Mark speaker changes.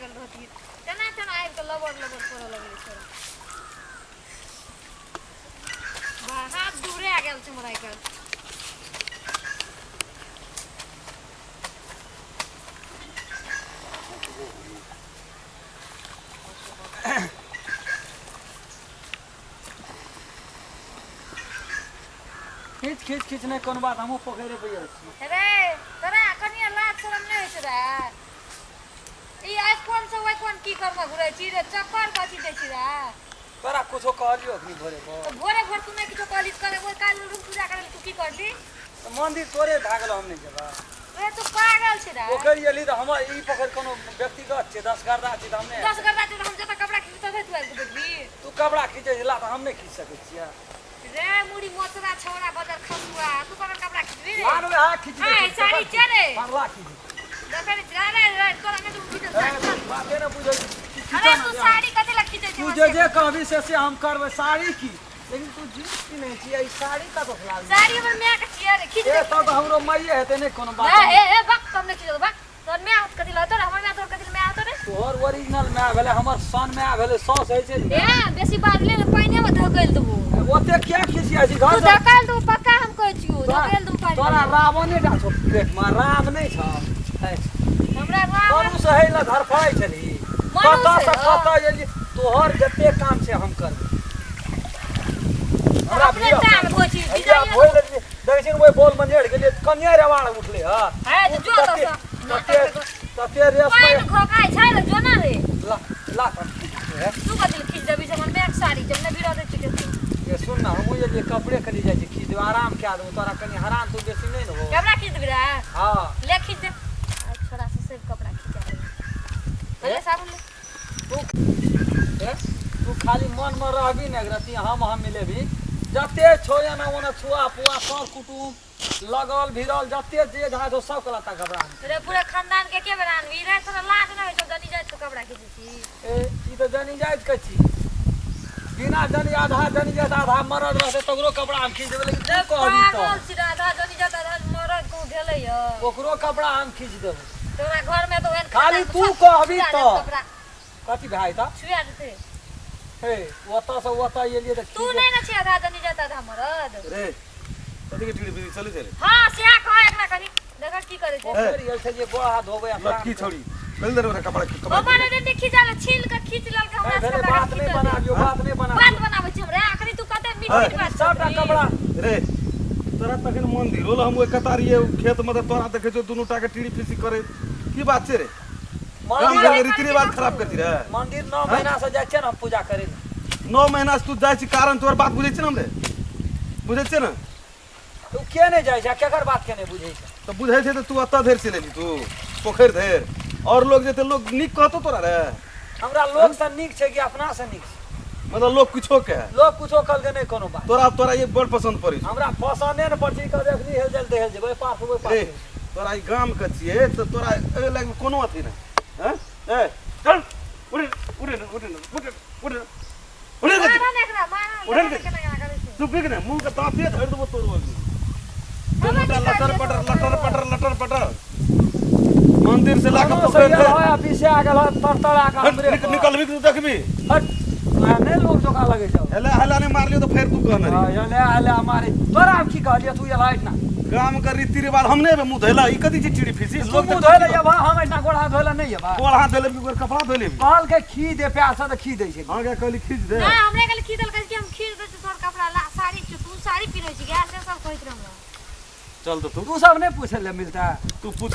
Speaker 1: गेल रहती तना तना आबि के लबर लबर करे लगले छोरा बा हाथ दूरे आ गेल छै मोरा के
Speaker 2: खींच खींच खींच नहीं कोनो बात हमहू पोखरे पे
Speaker 1: रे तोरा कनिया लाज शरम नहीं होय छै रे ई आज कोन से ओइ कोन की करबा घुरै छी रे चक्कर कथि दै छी रे
Speaker 2: तोरा कुछो कहलियो अखनी भोरे को
Speaker 1: तो भोरे भोर तू नहीं किछो कहलिस करे ओइ काल रूम पूजा करे तू की करली
Speaker 2: मंदिर तोरे भागल हम नहीं जेबा
Speaker 1: रे तू पागल छी रे
Speaker 2: पोखर एली त हमर ई पोखर कोनो व्यक्तिगत छै 10 गर्दा छै त हमने
Speaker 1: 10 गर्दा छै त हम जता कपड़ा खींचत है तू आबि देखबी
Speaker 2: तू कपड़ा खींचे जिला त हम नहीं खींच सकै छियै
Speaker 1: रे मुड़ी मोचरा छोरा बदर खसुआ तू कोन कपड़ा खींचबी रे
Speaker 2: मानो हां खींच दे
Speaker 1: हां साड़ी चले
Speaker 2: मारला खींच
Speaker 1: देखै रे तोरा में तू खींच
Speaker 2: बाते न बुझै
Speaker 1: अरे तू साड़ी कथि ला खींचै छी
Speaker 2: तू जे कहबी से हम करबै साड़ी की लेकिन तू जीत की नहीं छियै ई साड़ी का तो खिला
Speaker 1: साड़ी हमर माय के छियै रे खींच दे
Speaker 2: ए तो हमरो माइए हेते नहीं कोनो बात
Speaker 1: ए बक तुम नहीं खींच बक तोर माय कथि ला तोर हमर माय तोर कथि माय आतो रे
Speaker 2: तोहर ओरिजिनल माय भेले हमर सन माय भेले सॉस है छै
Speaker 1: ए बेसी बात ले पानी में धकेल देबो
Speaker 2: ओते क्या खिसिया छी घर
Speaker 1: तू धकेल दू पक्का हम कहै छियो धकेल दू पानी
Speaker 2: तोरा रावणे डा छो पेट में राम नहीं छ
Speaker 1: हमरा राम
Speaker 2: करू सहे ल घर पाई छली कता से कता एली तोहर जते काम छै हम कर हमरा
Speaker 1: अपने टाइम होची
Speaker 2: भैया बोल देखै छी ओइ बोल मंजेड़ गेलिए कन्या रेवाड़ उठले ह
Speaker 1: है जो तो
Speaker 2: तते रेस में
Speaker 1: खोकाय छै रे जोना रे
Speaker 2: ला ला
Speaker 1: तू कथि खींच देबी से मन बैग साड़ी जब ने बिरा दे छी
Speaker 2: ये सुन ना हम ये कपड़े खरीद जाय छी खींच दे आराम क्या दू तोरा कनी हराम तू बेसी नहीं न हो
Speaker 1: कपड़ा खींच देबी रे
Speaker 2: हां
Speaker 1: ले खींच दे छोरा से सब कपड़ा खींचा ले साबुन ले
Speaker 2: तू खाली मन में रहबी न रति हम मिलेबी जते छोया ना ओना छुआ पुआ सर कुटुम लगल भिरल जते जे जहाँ जो सब कलाता कपड़ा
Speaker 1: रे पूरा खानदान के बनानवी रे तोरा लाज न होय छौ जनी जात के कपड़ा खींची छी
Speaker 2: ए ई तो जनी जात के छी बिना जनी आधा जनी जात आधा मरद रहते तकरो कपड़ा हम खींच देबे लेकिन नहीं कहबी तो
Speaker 1: पागल छी आधा जनी जात आधा मरद को भेलै य
Speaker 2: ओकरो कपड़ा हम खींच देबे
Speaker 1: तोरा घर में तो
Speaker 2: खाली तू कहबी तो कथि भाई था
Speaker 1: छुआ देते
Speaker 2: हे ओता से ओता एलिए त
Speaker 1: तू नहीं न छी आधा जनी जात आधा मरद
Speaker 3: रे कथि के टीड़ी बीड़ी चले चले
Speaker 1: हां से आ कह एकना कनी देख की करे छै
Speaker 2: ओकरी ऐसे जे गोड़ हाथ धोबे
Speaker 3: लड़की छोड़ी चल दे रे कपड़ा
Speaker 1: बाबा ने ने खींचा ले छील के खींच लेल के हमरा से
Speaker 2: बात नहीं बनाबियो बात नहीं
Speaker 1: बात बनाबै छी हमरा आखरी तू कते मीठ बात
Speaker 2: सबटा कपड़ा
Speaker 3: रे तोरा तखन मंदिर होल हम ओइ कतारिए खेत में तोरा देखे छौ दुनू टा के टीड़ी फिसी करे की बात छै रे काम के रीति रिवाज खराब करती रे
Speaker 2: मंदिर 9 महीना से जाय छै न हम पूजा करे
Speaker 3: 9 महीना से तू जाय छी कारण तोर बात बुझै छै न हमरे बुझै छै न
Speaker 2: तू के नहीं जाय छै केकर बात के नहीं बुझै छै
Speaker 3: तो बुझै छै त तू अत्ता धेर से लेली तू पोखर धेर और लोग जेते लोग निक कहतो तोरा रे
Speaker 2: हमरा लोग से निक छै कि अपना से निक छै
Speaker 3: मतलब लोग कुछो के
Speaker 2: लोग कुछो कल के नहीं कोनो बात
Speaker 3: तोरा ये बड़ पसंद पड़ी
Speaker 2: हमरा पसंदे न पड़ी के देखनी हेल जल देहल जेबै पास होबै
Speaker 3: रे
Speaker 2: पास
Speaker 3: तोरा ई गाम के छिए त तोरा ए लाग कोनो अथी ना हैं ए चल उड़े उड़े उड़े उड़े उड़े उड़े
Speaker 1: मारा देखना मारा
Speaker 3: उड़े
Speaker 1: केना करे छै
Speaker 3: तू बिग ने मुंह के दांते धर देबो तोर वाली लटर पटर मंदिर से लाके पोखर
Speaker 2: से होया पीछे आ गेल तरतड़ा का हमरे
Speaker 3: निकल भी तू देखबी
Speaker 2: हट नहीं लोग जोका लगे जाओ
Speaker 3: हला ने मार लियो तो फिर तू कहना रे
Speaker 2: हां हले हमारे तोरा की कहलिए तू ये लाइट ना
Speaker 3: गाम का रीति रिवाज हमने बे मुंह धैला ई कदी चिड़ी फिसी
Speaker 2: लोग तो धोले या हम इतना गोड़ हाथ धोले नहीं है बा
Speaker 3: गोड़ हाथ धैले भी कपड़ा धोले भी
Speaker 2: कहल के खी दे प्यास से खी दे छै
Speaker 3: हां के कहली खींच दे
Speaker 1: ना हमरे कल खीदल कह के हम खीर दे तोर कपड़ा ला साड़ी तू साड़ी पिनै छी गैस सब कहत रहम
Speaker 3: चल तो
Speaker 2: तू सब नहीं पूछे ले मिलता
Speaker 3: तू पूछ